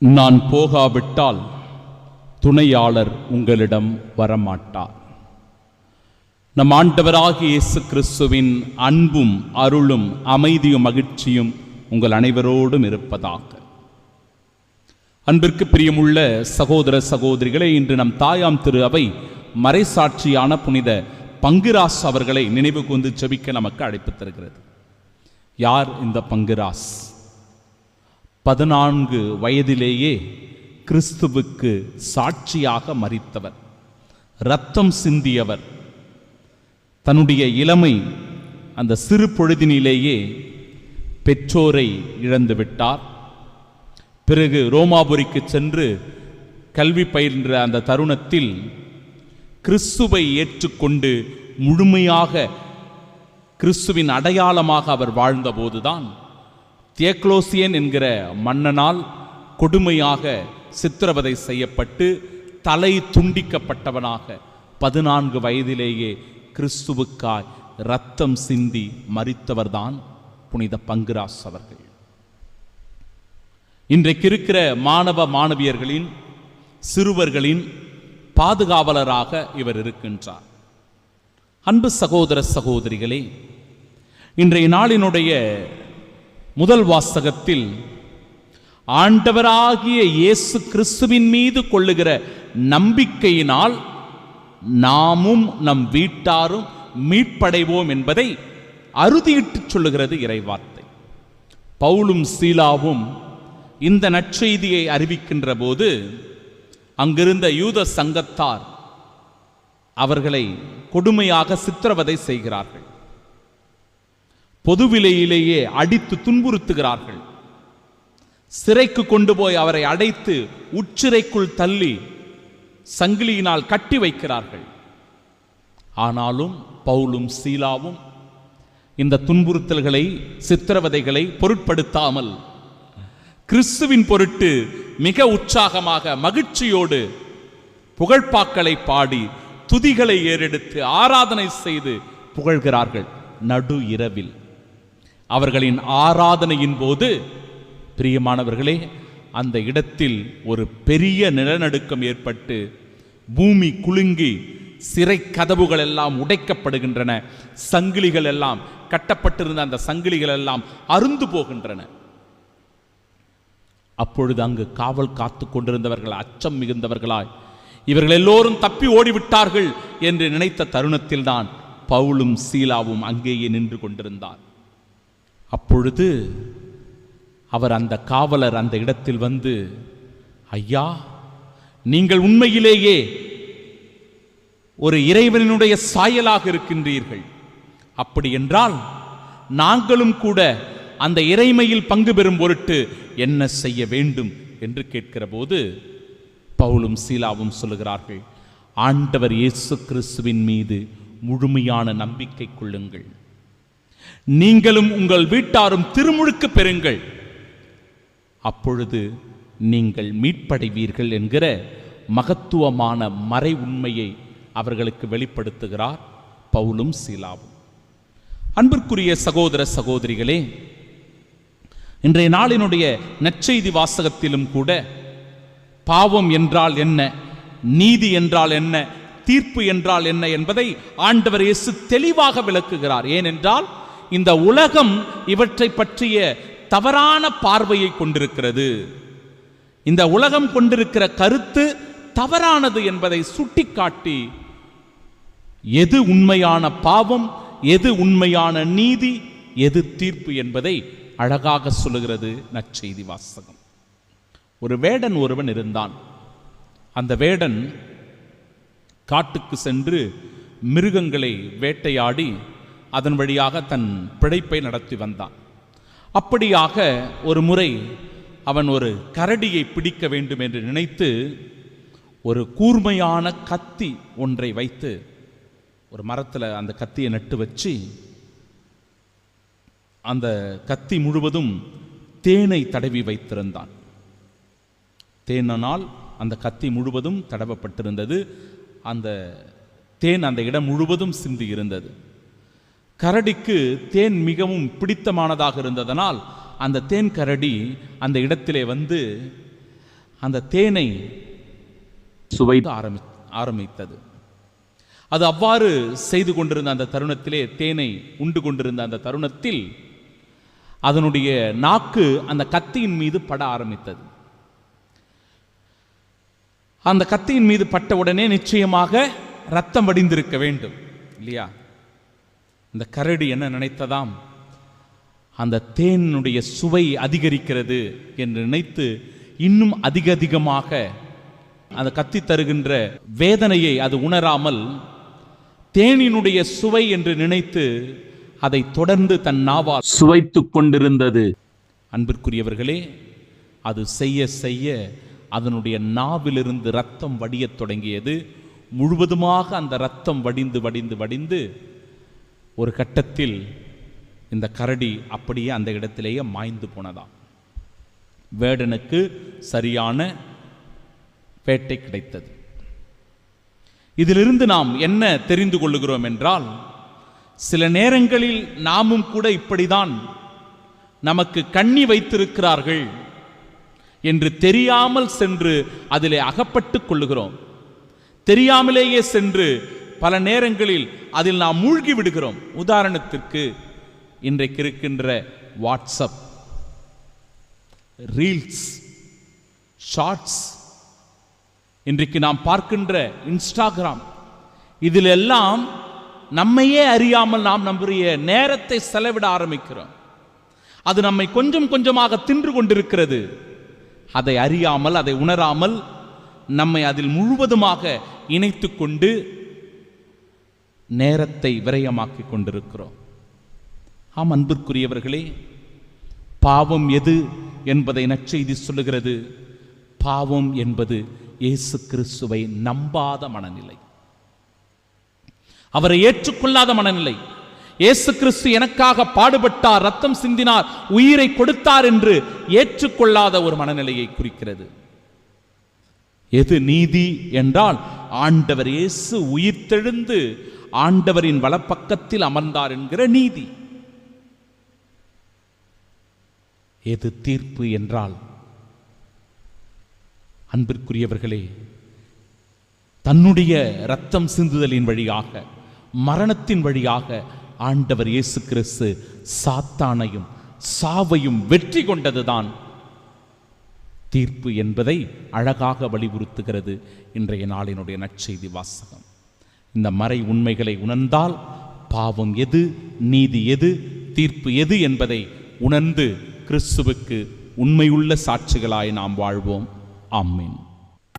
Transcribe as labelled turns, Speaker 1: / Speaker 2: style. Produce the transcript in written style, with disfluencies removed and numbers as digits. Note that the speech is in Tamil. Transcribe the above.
Speaker 1: நான் போகாவிட்டால் துணையாளர் உங்களிடம் வரமாட்டார். நம் ஆண்டவராகிய இயேசு கிறிஸ்துவின் அன்பும் அருளும் அமைதியும் மகிழ்ச்சியும் உங்கள் அனைவரோடும் இருப்பதாக. அன்பிற்கு பிரியமுள்ள சகோதர சகோதரிகளே, இன்று நம் தாயாம் திரு அவை மறைசாட்சியான புனித பங்குராஸ் அவர்களை நினைவு கூர்ந்து ஜெபிக்க நமக்கு அழைப்பு தருகிறது. யார் இந்த பங்குராஸ்? 14 வயதிலேயே கிறிஸ்துவுக்கு சாட்சியாக மரித்தவர், இரத்தம் சிந்தியவர். தன்னுடைய இளமை அந்த சிறு பொழுதினிலேயே பெற்றோரை இழந்து விட்டார். பிறகு ரோமாபுரிக்கு சென்று கல்வி பயின்ற அந்த தருணத்தில் கிறிஸ்துவை ஏற்றுக்கொண்டு முழுமையாக கிறிஸ்துவின் அடையாளமாக அவர் வாழ்ந்தபோதுதான் தியக்லோசியன் என்கிற மன்னனால் கொடுமையாக சித்திரவதை செய்யப்பட்டு தலை துண்டிக்கப்பட்டவனாக 14 வயதிலேயே கிறிஸ்துவுக்காய் இரத்தம் சிந்தி மரித்தவர்தான் புனித பங்குராஸ் அவர்கள். இன்றைக்கு இருக்கிற மாணவ மாணவியர்களின் சிறுவர்களின் பாதுகாவலராக இவர் இருக்கின்றார். அன்பு சகோதர சகோதரிகளே, இன்றைய நாளினுடைய முதல் வாசகத்தில் ஆண்டவராகிய இயேசு கிறிஸ்துவின் மீது கொள்ளுகிற நம்பிக்கையினால் நாமும் நம் வீட்டாரும் மீட்படைவோம் என்பதை அறுதியிட்டு சொல்லுகிறது இறைவார்த்தை. பவுலும் சீலாவும் இந்த நற்செய்தியை அறிவிக்கின்ற போது அங்கிருந்த யூத சங்கத்தார் அவர்களை கொடுமையாக சித்திரவதை செய்கிறார்கள். பொதுவிலையிலேயே அடித்து துன்புறுத்துகிறார்கள். சிறைக்கு கொண்டு போய் அவரை அடைத்து உச்சிறைக்குள் தள்ளி சங்கிலியினால் கட்டி வைக்கிறார்கள். ஆனாலும் பவுலும் சீலாவும் இந்த துன்புறுத்தல்களை சித்திரவதைகளை பொருட்படுத்தாமல் கிறிஸ்துவின் பொருட்டு மிக உற்சாகமாக மகிழ்ச்சியோடு புகழ்பாக்களை பாடி துதிகளை ஏறெடுத்து ஆராதனை செய்து புகழ்கிறார்கள். நடு இரவில் அவர்களின் ஆராதனையின் போது பிரியமானவர்களே, அந்த இடத்தில் ஒரு பெரிய நிலநடுக்கம் ஏற்பட்டு பூமி குலுங்கி சிறை கதவுகள் எல்லாம் உடைக்கப்படுகின்றன. சங்கிலிகள் எல்லாம் கட்டப்பட்டிருந்த அந்த சங்கிலிகள் எல்லாம் அருந்து போகின்றன. அப்பொழுது அங்கு காவல் காத்து கொண்டிருந்தவர்கள் அச்சம் மிகுந்தவர்களாய் இவர்கள் எல்லோரும் தப்பி ஓடிவிட்டார்கள் என்று நினைத்த தருணத்தில் தான் பவுலும் சீலாவும் அங்கேயே நின்று கொண்டிருந்தார். அப்பொழுது அவர் அந்த காவலர் அந்த இடத்தில் வந்து, ஐயா, நீங்கள் உண்மையிலேயே ஒரு இறைவனுடைய சாயலாக இருக்கின்றீர்கள். அப்படி என்றால் நாங்களும் கூட அந்த இறைமையில் பங்கு பெறும் பொருட்டு என்ன செய்ய வேண்டும் என்று கேட்கிற போது பவுலும் சீலாவும் சொல்லுகிறார்கள், ஆண்டவர் இயேசு கிறிஸ்துவின் மீது முழுமையான நம்பிக்கை கொள்ளுங்கள், நீங்களும் உங்கள் வீட்டாரும் திருமுழுக்கு பெறுங்கள், அப்பொழுது நீங்கள் மீட்படைவீர்கள் என்கிற மகத்துவமான மறை உண்மையை அவர்களுக்கு வெளிப்படுத்துகிறார் பவுலும் சீலாவும். அன்பிற்குரிய சகோதர சகோதரிகளே, இன்றைய நாளினுடைய நற்செய்தி வாசகத்திலும் கூட பாவம் என்றால் என்ன, நீதி என்றால் என்ன, தீர்ப்பு என்றால் என்ன என்பதை ஆண்டவர் இயேசு தெளிவாக விளக்குகிறார். ஏனென்றால் இந்த உலகம் இவற்றை பற்றிய தவறான பார்வையை கொண்டிருக்கிறது. இந்த உலகம் கொண்டிருக்கிற கருத்து தவறானது என்பதை சுட்டிக்காட்டி எது உண்மையான பாவம், எது உண்மையான நீதி, எது தீர்ப்பு என்பதை அழகாக சொல்லுகிறது நற்செய்தி வாசகம். ஒரு வேடன் ஒருவன் இருந்தான். அந்த வேடன் காட்டுக்கு சென்று மிருகங்களை வேட்டையாடி அதன் வழியாக தன் பிழைப்பை நடத்தி வந்தான். அப்படியாக ஒரு முறை அவன் ஒரு கரடியை பிடிக்க வேண்டும் என்று நினைத்து ஒரு கூர்மையான கத்தி ஒன்றை வைத்து ஒரு மரத்தில் அந்த கத்தியை நட்டு வச்சு அந்த கத்தி முழுவதும் தேனை தடவி வைத்திருந்தான். தேனால் அந்த கத்தி முழுவதும் தடவப்பட்டிருந்தது. அந்த தேன் அந்த இடம் முழுவதும் சிந்தி இருந்தது. கரடிக்கு தேன் மிகவும் பிடித்தமானதாக இருந்ததனால் அந்த தேன் கரடி அந்த இடத்திலே வந்து அந்த தேனை சுவை ஆரம்பித்தது. அது அவ்வாறு செய்து கொண்டிருந்த அந்த தருணத்திலே, தேனை உண்டு கொண்டிருந்த அந்த தருணத்தில் அதனுடைய நாக்கு அந்த கத்தியின் மீது பட ஆரம்பித்தது. அந்த கத்தியின் மீது பட்ட உடனே நிச்சயமாக ரத்தம் வடிந்திருக்க வேண்டும் இல்லையா? இந்த கரடி என்ன நினைத்ததாம், அந்த தேனுடைய சுவை அதிகரிக்கிறது என்று நினைத்து இன்னும் அதிகமாக அந்த கத்தி தருகின்ற வேதனையை அது உணராமல் தேனினுடைய சுவை என்று நினைத்து அதை தொடர்ந்து தன் நாவால் சுவைத்துக் கொண்டிருந்தது. அன்பிற்குரியவர்களே, அது செய்ய செய்ய அதனுடைய நாவிலிருந்து ரத்தம் வடியத் தொடங்கியது. முழுவதுமாக அந்த ரத்தம் வடிந்து வடிந்து வடிந்து ஒரு கட்டத்தில் இந்த கரடி அப்படியே அந்த இடத்திலேயே மாய்ந்து போனதாம். வேடனுக்கு சரியான வேட்டை கிடைத்தது. இதிலிருந்து நாம் என்ன தெரிந்து கொள்ளுகிறோம் என்றால், சில நேரங்களில் நாமும் கூட இப்படிதான் நமக்கு கண்ணி வைத்திருக்கிறார்கள் என்று தெரியாமல் சென்று அதிலே அகப்பட்டு கொள்ளுகிறோம். தெரியாமலேயே சென்று பல நேரங்களில் அதில் நாம் மூழ்கி விடுகிறோம். உதாரணத்திற்கு இன்றைக்கு இருக்கின்ற வாட்ஸ்அப், ரீல்ஸ், ஷார்ட்ஸ், இன்றைக்கு நாம் பார்க்கின்ற இன்ஸ்டாகிராம், இதில் எல்லாம் நம்மையே அறியாமல் நாம் நம்முடைய நேரத்தை செலவிட ஆரம்பிக்கிறோம். அது நம்மை கொஞ்சம் கொஞ்சமாக தின்று கொண்டிருக்கிறது. அதை அறியாமல், அதை உணராமல் நம்மை அதில் முழுவதுமாக இணைத்து கொண்டு நேரத்தை விரயமாக்கி கொண்டிருக்கிறோம். ஆம் அன்பிற்குரியவர்களே, பாவம் எது என்பதை நற்செய்தி சொல்லுகிறது. பாவம் என்பது இயேசு கிறிஸ்துவை நம்பாத மனநிலை, அவரை ஏற்றுக்கொள்ளாத மனநிலை. இயேசு கிறிஸ்து எனக்காக பாடுபட்டார், ரத்தம் சிந்தினார், உயிரை கொடுத்தார் என்று ஏற்றுக்கொள்ளாத ஒரு மனநிலையை குறிக்கிறது. எது நீதி என்றால், ஆண்டவர் இயேசு உயிர்த்தெழுந்து ஆண்டவரின் வலப்பக்கத்தில் அமர்ந்தார் என்கிற நீதி. எது தீர்ப்பு என்றால், அன்பிற்குரியவர்களே, தன்னுடைய இரத்தம் சிந்துதலின் வழியாக, மரணத்தின் வழியாக ஆண்டவர் இயேசு கிறிஸ்து சாத்தானையும் சாவையும் வெற்றி கொண்டதுதான் தீர்ப்பு என்பதை அழகாக வலியுறுத்துகிறது இன்றைய நாளினுடைய நற்செய்தி வாசகம். இந்த மறை உண்மைகளை உணர்ந்தால் பாவம் எது, நீதி எது, தீர்ப்பு எது என்பதை உணர்ந்து கிறிஸ்துவுக்கு உண்மையுள்ள சாட்சிகளாய் நாம் வாழ்வோம். ஆமென்.